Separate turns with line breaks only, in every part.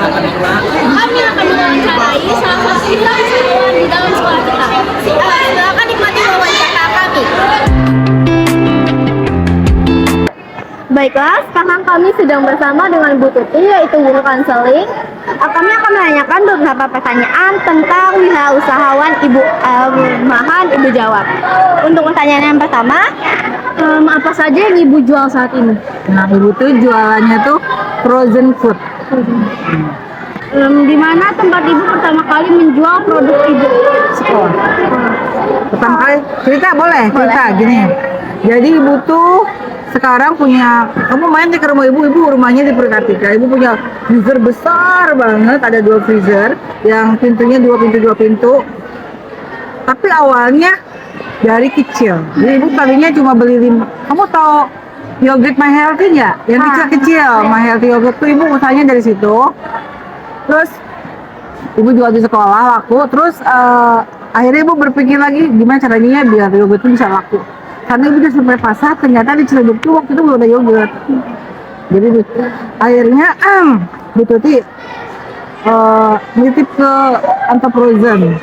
Kami akan mewawancarai salah satu siswa di dalam sekolah kita. Silakan nikmati wawancara kami. Baiklah, sekarang kami sedang bersama dengan Bu Tuti, yaitu guru konseling. Kami akan menanyakan beberapa pertanyaan tentang wirausahawan Ibu Rumahan Ibu Jawab. Untuk pertanyaan yang pertama, apa saja yang Ibu jual saat ini?
Nah, ibu tuh jualannya tuh frozen food.
Di mana tempat Ibu pertama kali menjual produk Ibu?
Sekolah. Pertama kali cerita boleh? Cerita gini. Jadi ibu tuh sekarang punya, kamu main di ke rumah ibu rumahnya di Purwakarta. Ibu punya freezer besar banget, ada 2 freezer yang pintunya 2 pintu. Tapi awalnya dari kecil. Jadi ibu tadinya cuma beli 5. Kamu tahu yogurt My Healthy nggak? Yang kecil-kecil, My Healthy yogurt tuh ibu usahanya dari situ. Terus ibu jual di sekolah laku. Terus akhirnya ibu berpikir lagi gimana caranya biar yogurt itu bisa laku. Karena ibu udah sampai pasar, ternyata di Ciledug tuh waktu itu belum ada yogurt. Jadi akhirnya Bu Tuti nitip ke Antofrozen.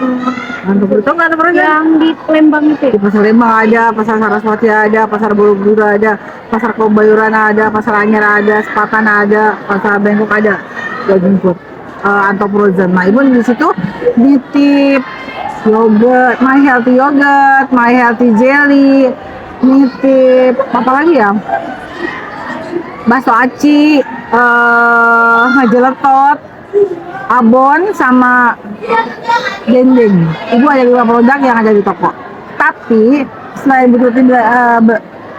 Antofrozen
Yang di Lembang itu.
di pasar Lembang ada, pasar Saraswati ada, pasar Borobudur ada, pasar Kebayuran ada, pasar Anyar ada, Sepatan ada, pasar Bengkok ada. Daging food Antofrozen. Nah, ibu di situ nitip yogurt, My Healthy yogurt, My Healthy jelly, nitip apa lagi ya? Bakso aci, ngejeletot, abon sama dendeng. Ibu ada 5 produk yang ada di toko. Tapi selain Ibu Tuti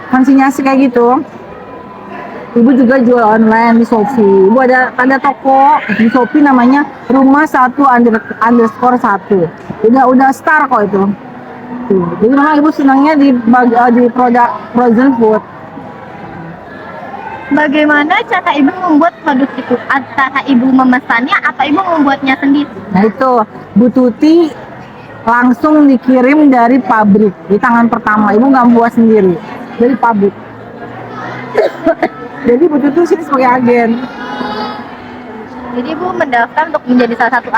konsinyasi kayak gitu, ibu juga jual online di Shopee. Ibu ada toko di Shopee namanya Rumah 1_1. Udah star kok itu. Tuh. Jadi memang ibu senangnya di produk frozen food.
Bagaimana cara Ibu membuat produk itu? Antara Ibu memesannya atau Ibu membuatnya sendiri?
Nah itu Bu Tuti langsung dikirim dari pabrik di tangan pertama. Ibu nggak buat sendiri, dari pabrik. Jadi Bu Tuti sini sebagai agen.
Jadi Ibu mendaftar untuk menjadi salah satu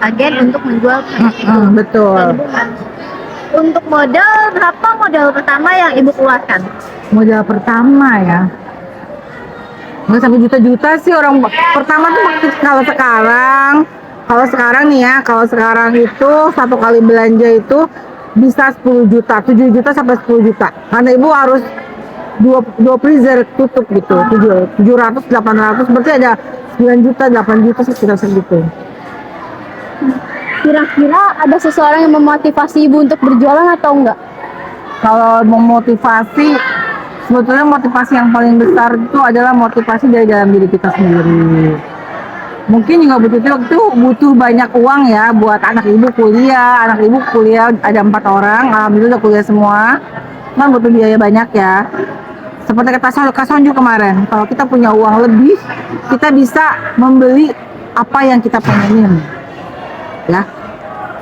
agen untuk menjual produk itu.
Betul.
Dan untuk modal, berapa modal pertama yang Ibu keluarkan?
Modal pertama ya, nggak sampai juta-juta sih orang pertama tuh. Kalau sekarang nih ya, kalau sekarang itu satu kali belanja itu bisa 10 juta, 7 juta sampai 10 juta. Karena ibu harus dua freezer tutup gitu, 700, 800, berarti ada 9 juta, 8 juta sekitar segitu.
Kira-kira ada seseorang yang memotivasi Ibu untuk berjualan atau enggak?
Kalau memotivasi, sebetulnya motivasi yang paling besar itu adalah motivasi dari dalam diri kita sendiri. Mungkin juga waktu itu butuh banyak uang ya buat anak ibu kuliah. Anak ibu kuliah ada 4 orang, alhamdulillah udah kuliah semua. Kan butuh biaya banyak ya. Seperti kata Kak Sonju kemarin, kalau kita punya uang lebih, kita bisa membeli apa yang kita pengenin. Ya.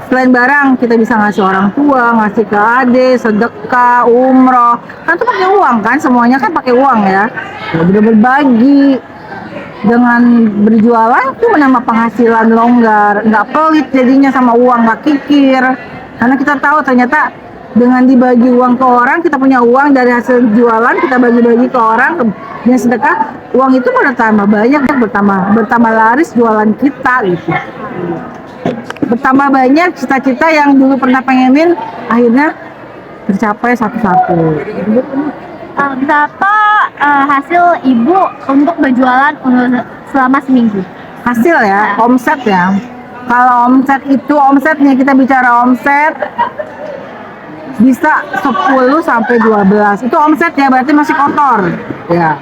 Selain barang, kita bisa ngasih orang tua, ngasih ke adik, sedekah, umroh. Kan itu pakai uang kan, semuanya kan pakai uang ya. Udah berbagi. Dengan berjualan itu menambah penghasilan longgar, nggak pelit jadinya sama uang, nggak kikir. Karena kita tahu ternyata dengan dibagi uang ke orang, kita punya uang dari hasil jualan, kita bagi-bagi ke orang, dengan sedekah, uang itu bertambah banyak, bertambah laris jualan kita gitu. Bertambah banyak cita-cita yang dulu pernah pengenin, akhirnya tercapai satu-satu.
Berapa hasil Ibu untuk berjualan selama seminggu?
Hasil ya, omset ya. Kalau omset itu, omsetnya kita bicara omset bisa 10 sampai 12. Itu omsetnya berarti masih kotor. Ya.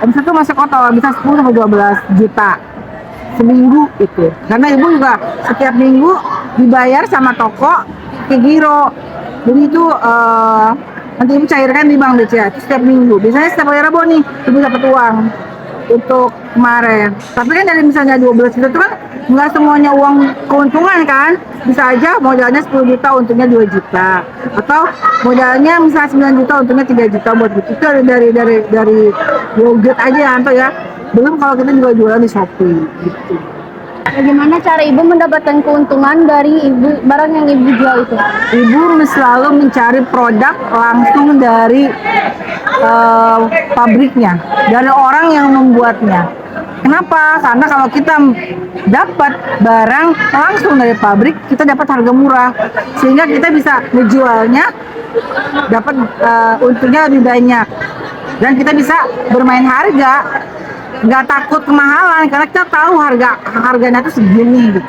Omset itu masih kotor, bisa 10 sampai 12 juta seminggu itu. Karena ibu juga setiap minggu dibayar sama toko ke giro. Jadi itu nanti ibu cairkan di bank BCA setiap minggu. Biasanya setiap hari Rabu nih ibu dapat uang untuk kemarin. Tapi kan dari misalnya 12 juta itu kan nggak semuanya uang keuntungan kan. Bisa aja modalnya 10 juta untungnya 2 juta. Atau modalnya misalnya 9 juta untungnya 3 juta buat gitu. Itu dari yogurt aja ya, Anto ya. Belum kalau kita juga jualan di Shopee gitu.
Bagaimana cara ibu mendapatkan keuntungan dari barang yang ibu jual itu?
Ibu selalu mencari produk langsung dari pabriknya, dari orang yang membuatnya. Kenapa? Karena kalau kita dapat barang langsung dari pabrik, kita dapat harga murah, sehingga kita bisa menjualnya, dapat untungnya lebih banyak, dan kita bisa bermain harga, nggak takut kemahalan karena kita tahu harganya tuh segini gitu.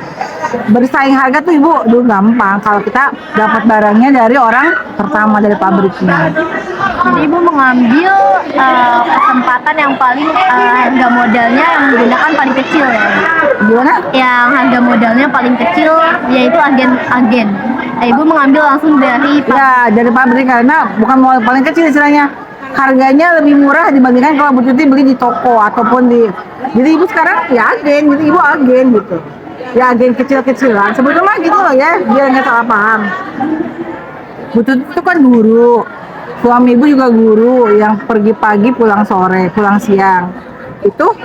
Bersaing harga tuh ibu dulu gampang kalau kita dapat barangnya dari orang pertama dari pabriknya.
Jadi ibu mengambil kesempatan yang paling harga modalnya yang menggunakan paling kecil ya.
Gimana?
Yang harga modalnya paling kecil yaitu agen. Ibu mengambil langsung dari
Ya dari pabrik karena bukan modal paling kecil istilahnya, harganya lebih murah dibandingkan kalau Bu Tuti beli di toko ataupun di. Jadi ibu sekarang ya agen, jadi ibu agen gitu. Ya agen kecil-kecilan. Sebetulnya gitu loh ya, biar nggak salah paham. Bu Tuti itu kan guru, suami ibu juga guru yang pergi pagi pulang sore, pulang siang. Itu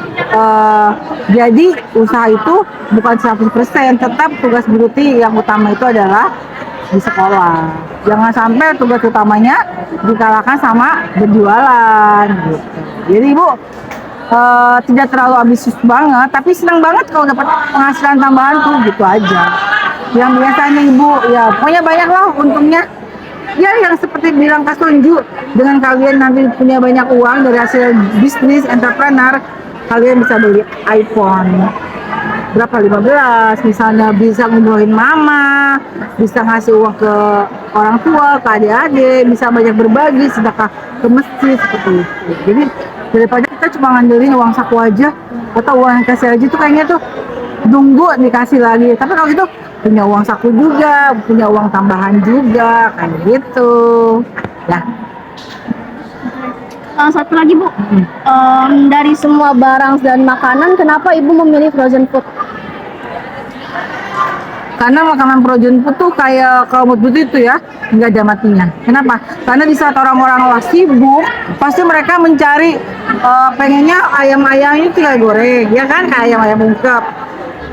jadi usaha itu bukan 100%, tetap tugas Bu Tuti yang utama itu adalah di sekolah. Jangan sampai tugas utamanya dikalahkan sama berjualan gitu. Jadi ibu tidak terlalu ambisius banget, tapi senang banget kalau dapat penghasilan tambahan tuh gitu aja. Yang biasanya ibu ya pokoknya banyak lah untungnya. Ya yang seperti bilang Kak Sonju, dengan kalian nanti punya banyak uang dari hasil bisnis entrepreneur, kalian bisa beli iPhone berapa 15 misalnya, bisa ngumrohin mama, bisa ngasih uang ke orang tua, ke adik-adik, bisa banyak berbagi sedekah ke masjid seperti itu. Jadi daripada kita cuma ngandelin uang saku aja atau uang yang kasih aja tuh kayaknya tuh nunggu dikasih lagi. Tapi kalau gitu punya uang saku juga, punya uang tambahan juga kayak gitu. Ya.
satu lagi Bu, dari semua barang dan makanan, kenapa ibu memilih frozen food?
Karena makanan frozen food tuh kayak kalau menurut itu ya nggak ada matinya. Kenapa? Karena di saat orang-orang sibuk, pasti mereka mencari pengennya ayam-ayamnya tinggal goreng, ya kan? Kayak ayam-ayam ungkep,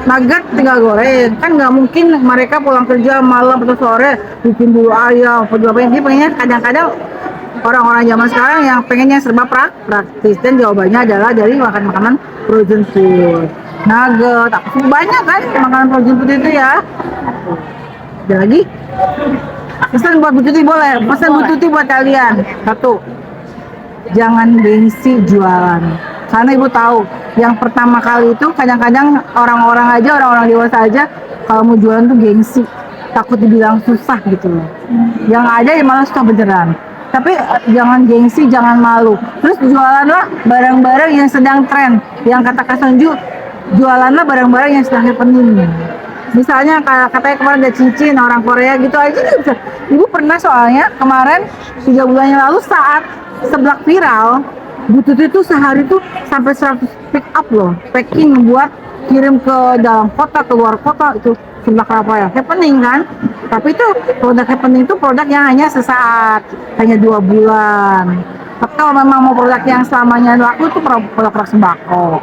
nugget tinggal goreng. Kan nggak mungkin mereka pulang kerja malam atau sore bikin dulu ayam atau apa. Jadi pengennya kadang-kadang orang-orang zaman sekarang yang pengennya serba praktis, dan jawabannya adalah dari makan makanan frozen food, nugget, banyak kan makanan frozen food itu ya. Ada lagi pesan buat Bu Tuti, boleh pesan Bu Tuti buat kalian satu, jangan gengsi jualan, karena ibu tahu yang pertama kali itu kadang-kadang orang-orang dewasa aja kalau mau jualan tuh gengsi, takut dibilang susah gitu loh. Yang ada ya malah susah beneran. Tapi jangan gengsi, jangan malu. Terus jualanlah barang-barang yang sedang tren. Yang kata Kak Sonju, jualanlah barang-barang yang sedang happening. Misalnya katanya kemarin ada cincin orang Korea gitu aja bisa. Ibu pernah soalnya kemarin 3 bulan yang lalu saat seblak viral, Bu Tuti itu sehari tuh sampai 100 pick up loh, packing buat kirim ke dalam kota, ke luar kota itu seblak Rafael. Happening kan? Tapi itu produk happening itu produk yang hanya sesaat, hanya 2 bulan. Tapi kalau memang mau produk yang selamanya laku itu produk sembako.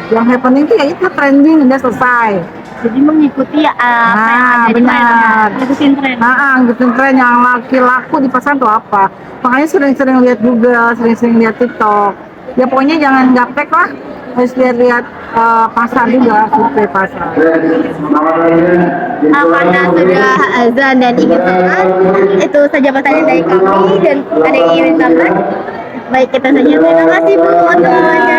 Yang happening itu ya itu trending udah selesai.
Jadi mengikuti apa yang ada di
benar.
ngikutin tren.
Ngikutin tren yang laki laku di pasar tuh apa. Makanya sering-sering lihat Google, sering-sering lihat TikTok. Ya pokoknya jangan gaptek lah, harus lihat-lihat pasar juga, survei pasar.
Karena sudah azan dan ingin sholat, itu saja pertanyaan dari kami, dan ada yang ingin tambah. Baik, kita saja. Terima kasih Bu. Semuanya.